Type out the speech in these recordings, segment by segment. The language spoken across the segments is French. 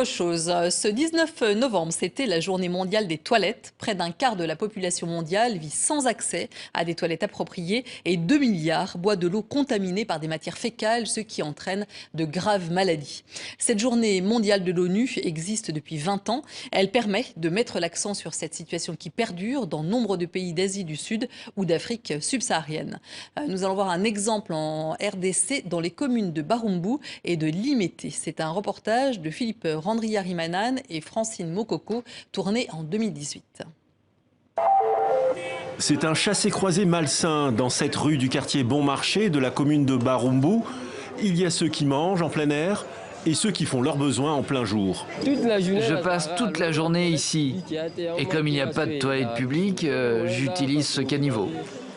autre chose, ce 19 novembre, c'était la journée mondiale des toilettes. Près d'un quart de la population mondiale vit sans accès à des toilettes appropriées et 2 milliards boivent de l'eau contaminée par des matières fécales, ce qui entraîne de graves maladies. Cette journée mondiale de l'ONU existe depuis 20 ans. Elle permet de mettre l'accent sur cette situation qui perdure dans nombre de pays d'Asie du Sud ou d'Afrique subsaharienne. Nous allons voir un exemple en RDC dans les communes de Barumbu et de Limete. C'est un reportage de Philippe Randriarimanan et Francine Mokoko, tourné en 2018. C'est un chassé-croisé malsain dans cette rue du quartier Bon Marché de la commune de Barumbu. Il y a ceux qui mangent en plein air et ceux qui font leurs besoins en plein jour. Je passe toute la journée ici. Et comme il n'y a pas de toilettes publiques, j'utilise ce caniveau.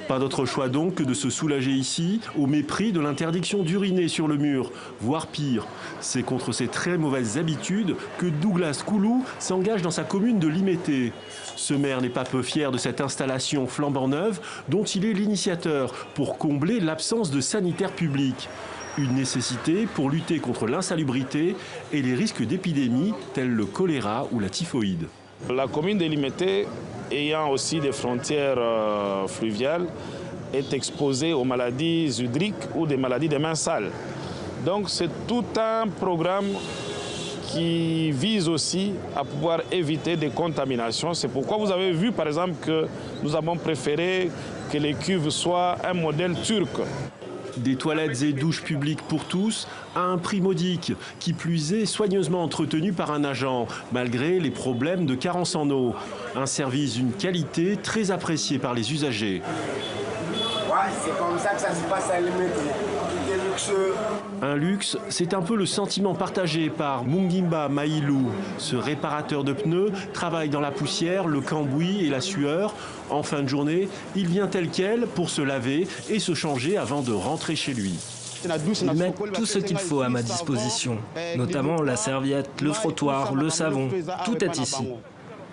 Pas d'autre choix donc que de se soulager ici, au mépris de l'interdiction d'uriner sur le mur, voire pire. C'est contre ces très mauvaises habitudes que Douglas Koulou s'engage dans sa commune de Limete. Ce maire n'est pas peu fier de cette installation flambant neuve dont il est l'initiateur pour combler l'absence de sanitaires publics. Une nécessité pour lutter contre l'insalubrité et les risques d'épidémies tels le choléra ou la typhoïde. La commune de Limete, ayant aussi des frontières fluviales, est exposée aux maladies hydriques ou des maladies des mains sales. Donc c'est tout un programme qui vise aussi à pouvoir éviter des contaminations. C'est pourquoi vous avez vu par exemple que nous avons préféré que les cuves soient un modèle turc. Des toilettes et douches publiques pour tous à un prix modique, qui plus est soigneusement entretenu par un agent, malgré les problèmes de carence en eau. Un service d'une qualité très appréciée par les usagers. Ouais, c'est comme ça que ça se passe à Limete. Tout est luxueux. Un luxe, c'est un peu le sentiment partagé par Mungimba Mailou. Ce réparateur de pneus travaille dans la poussière, le cambouis et la sueur. En fin de journée, il vient tel quel pour se laver et se changer avant de rentrer chez lui. Ils mettent tout ce qu'il faut à ma disposition, notamment la serviette, le frottoir, le savon. Tout est ici.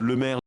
Le maire